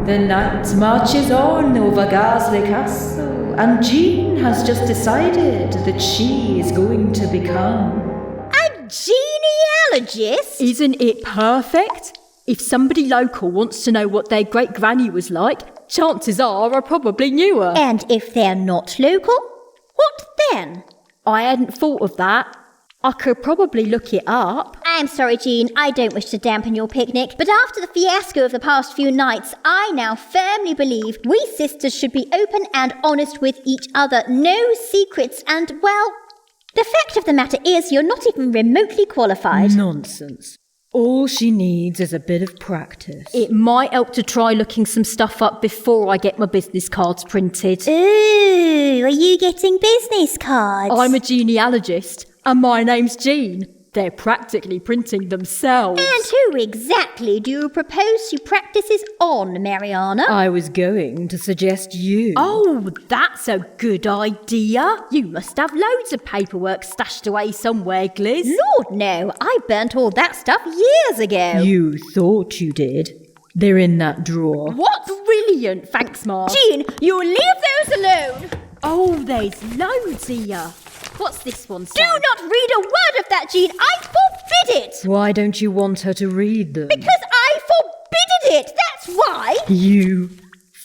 The night marches on over Garsley Castle, and Jean has just decided that she is going to become a genealogist? Isn't it perfect? If somebody local wants to know what their great-granny was like, chances are I probably knew her. And if they're not local, what then? I hadn't thought of that. I could probably look it up. I'm sorry, Jean, I don't wish to dampen your picnic, but after the fiasco of the past few nights, I now firmly believe we sisters should be open and honest with each other. No secrets, and, well, the fact of the matter is you're not even remotely qualified. Nonsense. All she needs is a bit of practice. It might help to try looking some stuff up before I get my business cards printed. Ooh, are you getting business cards? I'm a genealogist, and my name's Jean. They're practically printing themselves. And who exactly do you propose to practice this on, Mariana? I was going to suggest you. Oh, that's a good idea. You must have loads of paperwork stashed away somewhere, Gliz. Lord, no. I burnt all that stuff years ago. You thought you did. They're in that drawer. What brilliant. Thanks, Marge. Jean, you'll leave those alone. Oh, there's loads here. What's this one say? Do not read a word of that, Jean. I forbid it. Why don't you want her to read them? Because I forbided it. That's why. You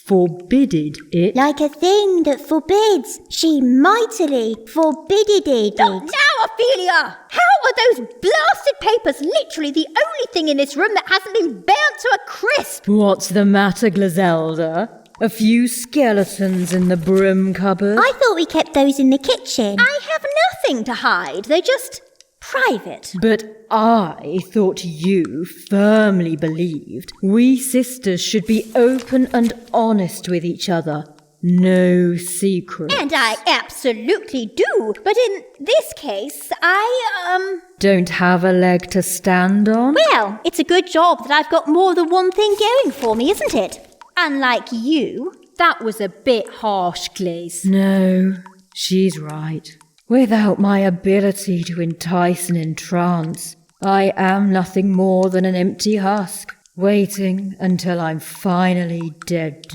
forbidid it? Like a thing that forbids. She mightily forbidid it. Not now, Ophelia. How are those blasted papers literally the only thing in this room that hasn't been burnt to a crisp? What's the matter, Glizelda? A few skeletons in the broom cupboard? I thought we kept those in the kitchen. I have nothing to hide. They're just private. But I thought you firmly believed we sisters should be open and honest with each other. No secrets. And I absolutely do. But in this case, I, don't have a leg to stand on? Well, it's a good job that I've got more than one thing going for me, isn't it? Unlike you. That was a bit harsh, Gliz. No, she's right. Without my ability to entice and entrance, I am nothing more than an empty husk, waiting until I'm finally dead.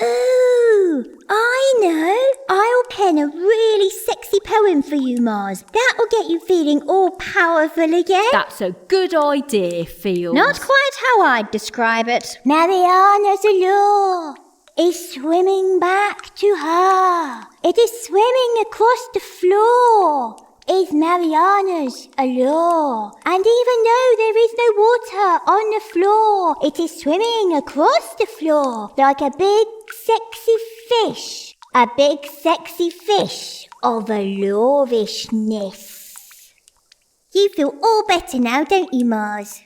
Ooh, I know. I'll pen a really sexy poem for you, Mars. That'll get you feeling all powerful again. That's a good idea, Fields. Not quite how I'd describe it. Mariana's allure is swimming back to her. It is swimming across the floor. Is Mariana's allure. And even though there is no water on the floor, it is swimming across the floor like a big sexy fish. A big sexy fish of allurishness. You feel all better now, don't you, Mars?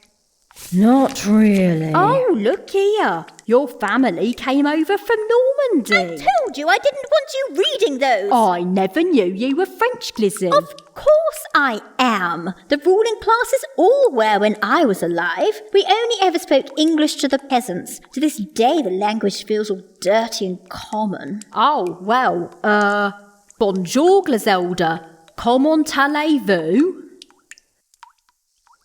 Not really. Oh, look here. Your family came over from Normandy. I told you I didn't want you reading those. I never knew you were French, Glizzy. Of course I am. The ruling classes all were when I was alive. We only ever spoke English to the peasants. To this day, the language feels all dirty and common. Oh, well, bonjour, Glizelda. Comment allez-vous?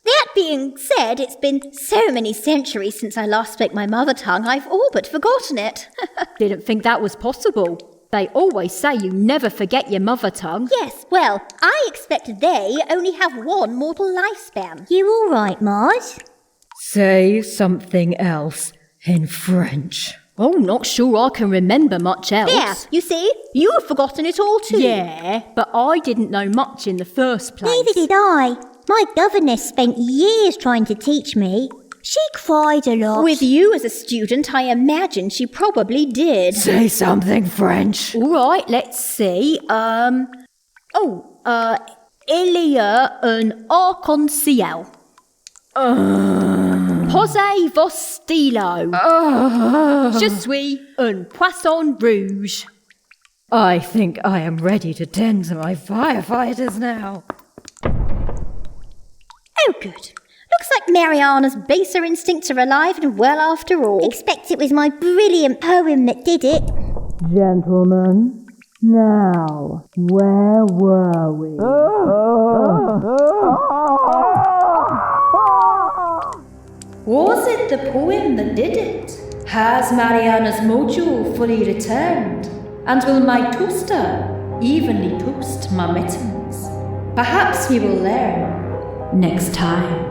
That being said, it's been so many centuries since I last spoke my mother tongue, I've all but forgotten it. Didn't think that was possible. They always say you never forget your mother tongue. Yes, well, I expect they only have one mortal lifespan. You all right, Mars? Say something else in French. Oh, not sure I can remember much else. There, you see, you've forgotten it all too. Yeah, but I didn't know much in the first place. Neither did I. My governess spent years trying to teach me. She cried a lot. With you as a student, I imagine she probably did. Say something French. All right, let's see. Il y a un arc-en-ciel. Posez vos stylos. Je suis un poisson rouge. I think I am ready to tend to my firefighters now. Oh, good. Looks like Mariana's baser instincts are alive and well after all. Expect it was my brilliant poem that did it. Gentlemen, now, where were we? Was it the poem that did it? Has Mariana's mojo fully returned? And will my toaster evenly toast my mittens? Perhaps we will learn next time.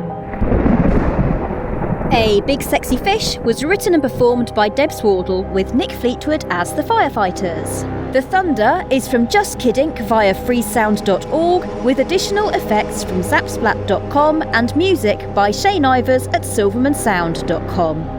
A Big Sexy Fish was written and performed by Deb Swardle with Nick Fleetwood as the firefighters. The Thunder is from Just Kid Inc. via freesound.org with additional effects from zapsplat.com and music by Shane Ivers at silvermansound.com.